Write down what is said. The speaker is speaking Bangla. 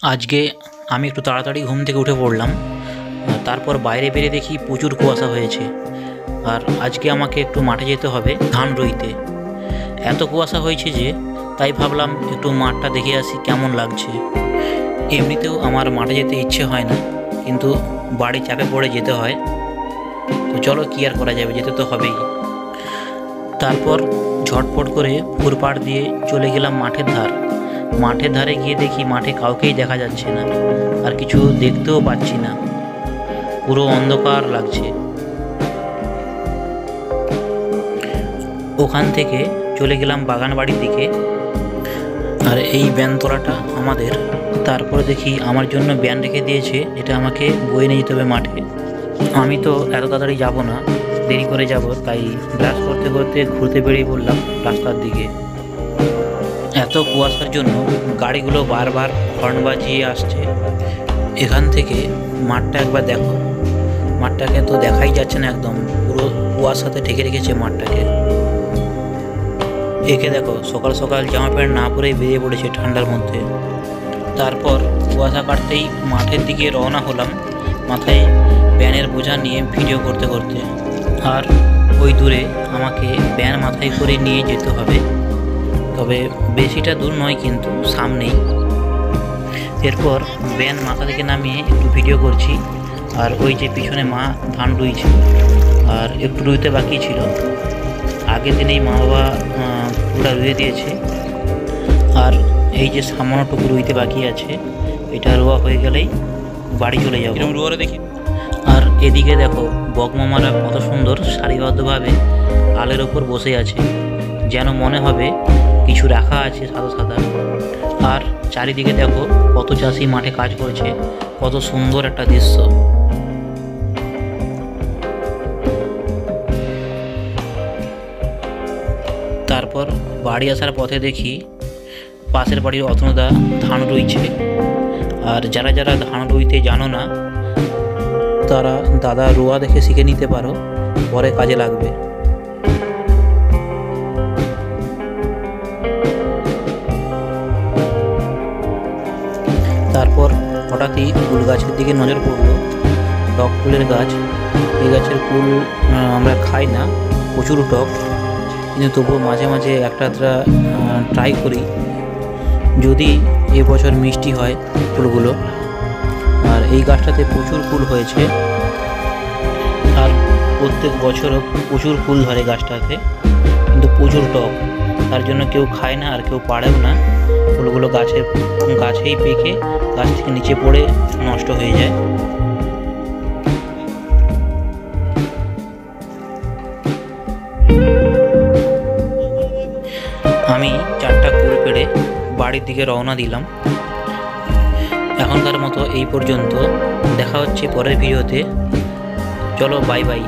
আজকে আমি একটু তাড়াতাড়ি ঘুম থেকে উঠে পড়লাম। তারপর বাইরে বেরিয়ে দেখি প্রচুর কুয়াশা হয়েছে। আর আজকে আমাকে একটু মাঠে যেতে হবে ধান রুইতে। এত কুয়াশা হয়েছে যে তাই ভাবলাম একটু মাঠটা দেখে আসি কেমন লাগছে। এমনিতেও আমার মাঠে যেতে ইচ্ছে হয় না, কিন্তু বাড়ি চাপে পড়ে যেতে হয়। তো চলো, কি আর করা যাবে, যেতে তো হবেই। তারপর ঝটপট করে ফুরপাড় দিয়ে চলে গেলাম মাঠের ধারে গিয়ে দেখি মাঠে কাউকেই দেখা যাচ্ছে না, আর কিছু দেখতেও পাচ্ছি না, পুরো অন্ধকার লাগছে। ওখান থেকে চলে গেলাম বাগান বাড়ির দিকে। আর এই ব্যানতলাটা আমাদের। তারপরে দেখি আমার জন্য ব্যান রেখে দিয়েছে, এটা আমাকে বয়ে নিয়ে যেতে হবে মাঠে। আমি তো এত তাড়াতাড়ি যাব না, দেরি করে যাব, তাই ব্রাশ করতে করতে ঘুরতে বেরিয়ে পড়লাম রাস্তার দিকে। এত কুয়াশার জন্য গাড়িগুলো বারবার হর্ন বাজিয়ে আসছে। এখান থেকে মাঠটা একবার দেখো, মাঠটাকে তো দেখাই যাচ্ছে না, একদম পুরো কুয়াশাতে ঢেকে রেখেছে মাঠটাকে। একে দেখো, সকাল সকাল জামা প্যান্ট না পরেই বেরিয়ে পড়েছে ঠান্ডার মধ্যে। তারপর কুয়াশা কাটতেই মাঠের দিকে রওনা হলাম, মাথায় ব্যানের বোঝা নিয়ে ভিডিও করতে করতে। আর ওই দূরে আমাকে ব্যান মাথায় করে নিয়ে যেতে হবে, তবে বেশিটা দূর নয়, কিন্তু সামনেই। এরপর ব্যান মাথা থেকে নামিয়ে একটু ভিডিও করছি। আর ওই যে পিছনে মা ধান রুইছে, আর একটু রুইতে বাকি ছিল। আগের দিনেই মা বাবা পুরোটা রুয়ে দিয়েছে, আর এই যে সামান্যটুকু রুইতে বাকি আছে, এটা রোয়া হয়ে গেলেই বাড়ি চলে যাবো। এরকম রোয়ারে দেখি। আর এদিকে দেখো, বকমামারা কত সুন্দর সারিবদ্ধভাবে আলের ওপর বসে আছে, যেন মনে হবে কিছু রাখা আছে সাদা সাদা। আর চারিদিকে দেখো কত চাষি মাঠে কাজ করছে, কত সুন্দর একটা দৃশ্য। তারপর বাড়ি আসার পথে দেখি পাশের বাড়ির অতনুদা ধান রুইছে। আর যারা যারা ধান রুইতে জানো না, তারা দাদা রোয়া দেখে শিখে নিতে পারো, পরে কাজে লাগবে। তারপর হঠাৎই কুল গাছের দিকে নজর পড়লো, টক কুলের গাছ। এই গাছের কুল আমরা খাই না, প্রচুর টক, কিন্তু তবুও মাঝে মাঝে একটা ট্রাই করি, যদি এবছর মিষ্টি হয় কুলগুলো। আর এই গাছটাতে প্রচুর কুল হয়েছে, আর প্রত্যেক বছরও প্রচুর ফুল ধরে গাছটাতে, কিন্তু প্রচুর টক, তার জন্য কেউ খায় না আর কেউ পাড়েও না। ফুলগুলো গাছেই পেকে গাছ থেকে নিচে পড়ে নষ্ট হয়ে যায়। আমি 4টা কুল পেড়ে বাড়ির দিকে রওনা দিলাম। এখনকার মতো এই পর্যন্ত, দেখা হচ্ছে পরের ভিডিওতে। চলো, বাই বাই।